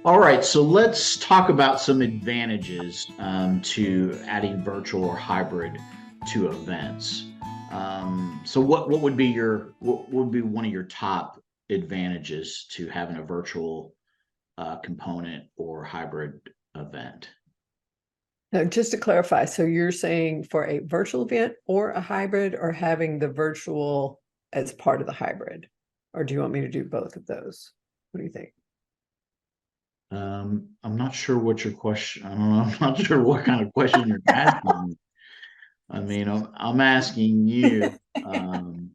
All right, so let's talk about some advantages to adding virtual or hybrid to events. So, what would be what would be one of your top advantages to having a virtual component or hybrid event? Now, just to clarify, so you're saying for a virtual event or a hybrid or having the virtual as part of the hybrid? Or do you want me to do both of those? What do you think? I'm not sure what your question. I don't know. I'm not sure what kind of question you're asking. I mean, I'm asking you. Um,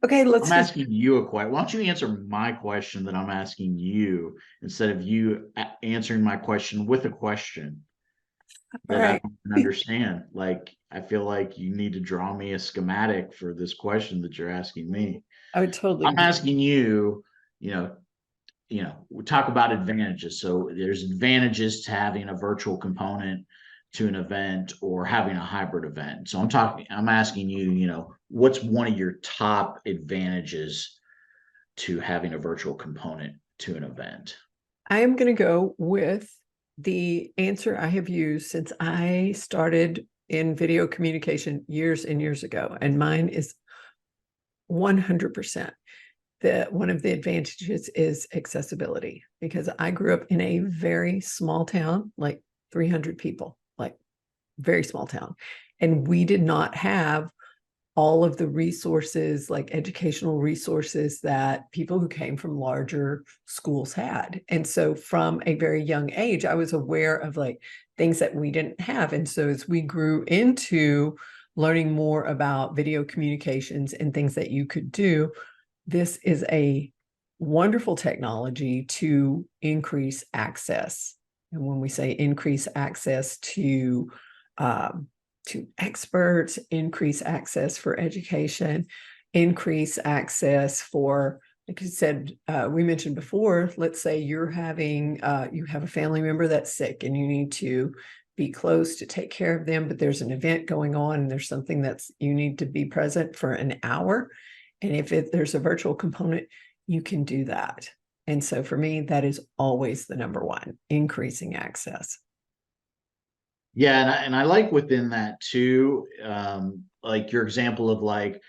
Okay, I'm let's just, asking you a question. Why don't you answer my question that I'm asking you instead of you answering my question with a question all that I right. don't even understand? Like, I feel like you need to draw me a schematic for this question that you're asking me. I would totally I'm do. asking you, you know, we talk about advantages. So there's advantages to having a virtual component to an event or having a hybrid event. So I'm asking you, what's one of your top advantages to having a virtual component to an event? I am going to go with the answer I have used since I started in video communication years and years ago, and mine is 100%. One of the advantages is accessibility because I grew up in a very small town, like 300 people, like very small town. And we did not have all of the resources, like educational resources that people who came from larger schools had. And so from a very young age, I was aware of like things that we didn't have. And so as we grew into learning more about video communications and things that you could do, this is a wonderful technology to increase access. And when we say increase access um, to experts, increase access for education, increase access for, like you said, we mentioned before, let's say you have a family member that's sick and you need to be close to take care of them, but there's an event going on and there's something that's you need to be present for an hour. And if there's a virtual component, you can do that. And so for me, that is always the number one, increasing access. Yeah, and I like within that too, like your example of like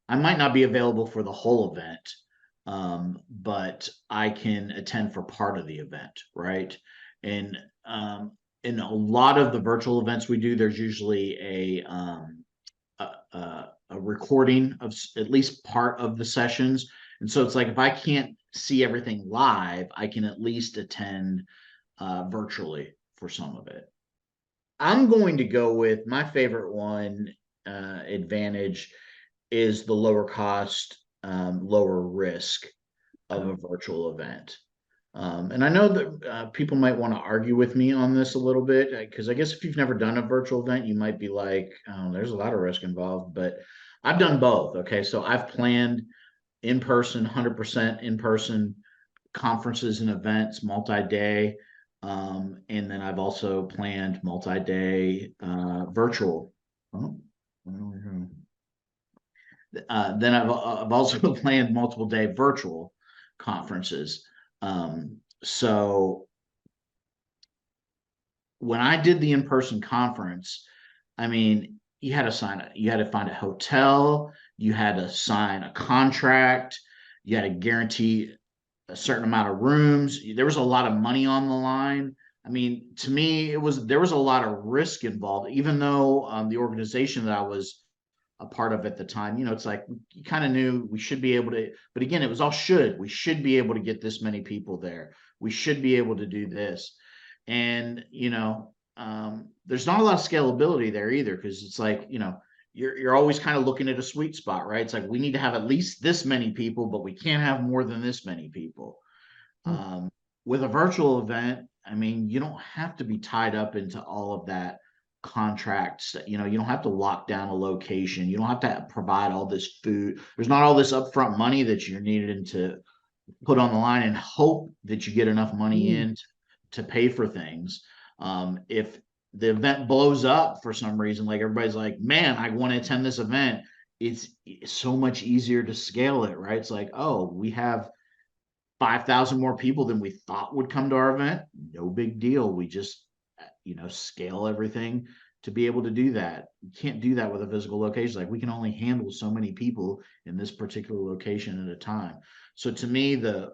I might not be available for the whole event, but I can attend for part of the event, right? And in a lot of the virtual events we do, there's usually a recording of at least part of the sessions, and so it's like if I can't see everything live, I can at least attend virtually for some of it. I'm going to go with my favorite one advantage is the lower cost, lower risk of a virtual event. And I know that people might want to argue with me on this a little bit because I guess if you've never done a virtual event, you might be like, oh, there's a lot of risk involved. But I've done both. Okay. So I've planned in person, 100% in person conferences and events, multi day. And then I've also planned multi day virtual. Oh, then I've also planned multiple day virtual conferences. So when I did the in person conference, I mean, you had to find a hotel, you had to sign a contract, you had to guarantee a certain amount of rooms. There was a lot of money on the line. I mean, to me, there was a lot of risk involved, even though the organization that I was a part of at the time, it's like you kind of knew we should be able to, but again, it was all should. We should be able to get this many people there. We should be able to do this. And, there's not a lot of scalability there either because it's like, you're always kind of looking at a sweet spot, right? It's like we need to have at least this many people, but we can't have more than this many people. Um, with a virtual event, I mean, you don't have to be tied up into all of that contracts. You don't have to lock down a location. You don't have to provide all this food. There's not all this upfront money that you're needed to put on the line and hope that you get enough money Mm. in to pay for things. If the event blows up for some reason, like everybody's like, man, I want to attend this event. It's so much easier to scale it, right? It's like, oh, we have 5,000 more people than we thought would come to our event. No big deal. We just, scale everything to be able to do that. You can't do that with a physical location. Like we can only handle so many people in this particular location at a time. So to me, the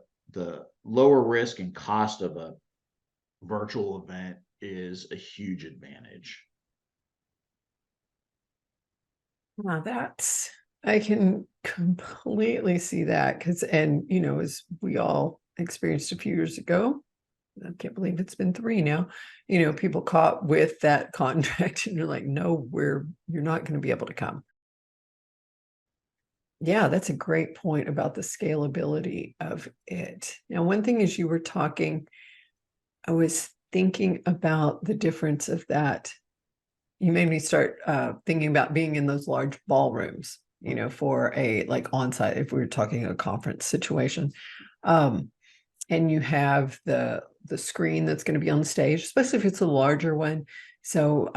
lower risk and cost of a virtual event is a huge advantage. That's, I can completely see that because, and as we all experienced a few years ago, I can't believe it's been 3 now, people caught with that contract and you're like, no, you're not going to be able to come. Yeah, that's a great point about the scalability of it. Now, one thing is you were talking, I was thinking about the difference of that. You made me start thinking about being in those large ballrooms, for a like on-site, if we were talking a conference situation. And you have the screen that's going to be on the stage, especially if it's a larger one. So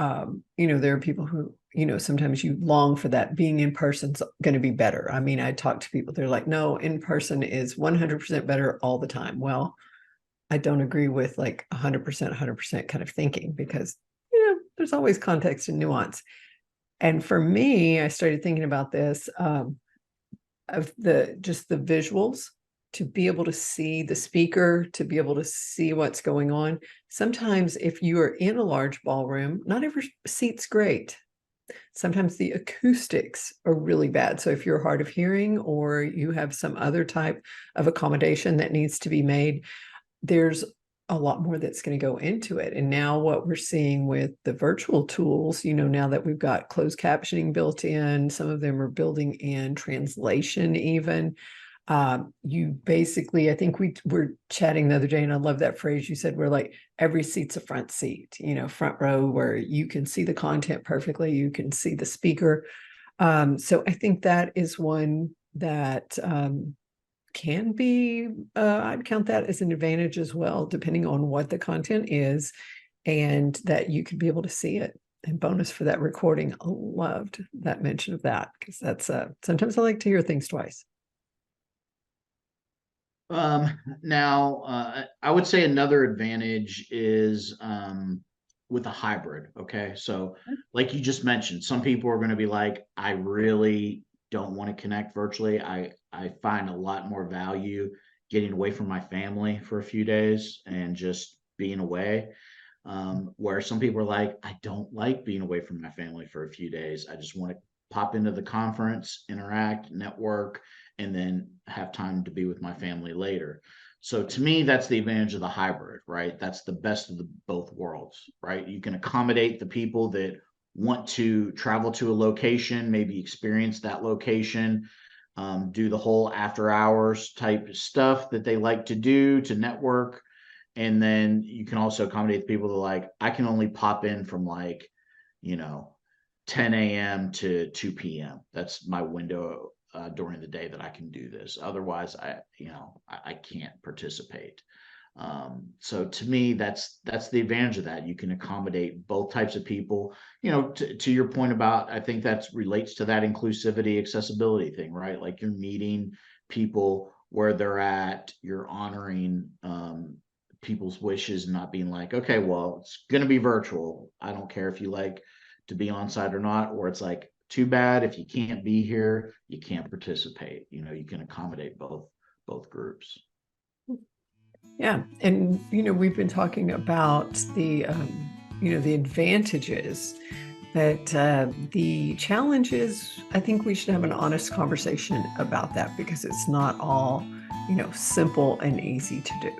there are people who, sometimes you long for that. Being in person's going to be better. I mean, I talk to people, they're like, no, in person is 100% better all the time. Well, I don't agree with like 100% kind of thinking, because there's always context and nuance. And for me, I started thinking about this, of just the visuals, to be able to see the speaker, to be able to see what's going on. Sometimes if you are in a large ballroom, not every seat's great. Sometimes the acoustics are really bad. So if you're hard of hearing or you have some other type of accommodation that needs to be made, there's a lot more that's going to go into it. And now what we're seeing with the virtual tools, now that we've got closed captioning built in, some of them are building in translation even. You basically, I think we were chatting the other day, and I love that phrase you said, we're like, every seat's a front seat, front row, where you can see the content perfectly, you can see the speaker. So I think that is one that can be, I'd count that as an advantage as well, depending on what the content is, and that you could be able to see it. And bonus for that recording, I loved that mention of that, because that's sometimes I like to hear things twice. Now, I would say another advantage is with a hybrid. Okay. So, like you just mentioned, some people are going to be like, I really don't want to connect virtually. I find a lot more value getting away from my family for a few days and just being away. Where some people are like, I don't like being away from my family for a few days. I just want to pop into the conference, interact, network, and then have time to be with my family later. So to me, that's the advantage of the hybrid, right? That's the best of the both worlds, right? You can accommodate the people that want to travel to a location, maybe experience that location, do the whole after hours type stuff that they like to do to network. And then you can also accommodate the people that like, I can only pop in from like, you know, 10 a.m. to 2 p.m. That's my window during the day that I can do this. Otherwise, I can't participate. So to me, that's the advantage of that. You can accommodate both types of people. To your point about, I think that relates to that inclusivity, accessibility thing, right? Like you're meeting people where they're at, you're honoring people's wishes, not being like, okay, well, it's going to be virtual. I don't care if you like to be on site or not, or it's like, too bad if you can't be here, you can't participate. You can accommodate both groups. Yeah, and we've been talking about the advantages, but the challenges. I think we should have an honest conversation about that, because it's not all simple and easy to do.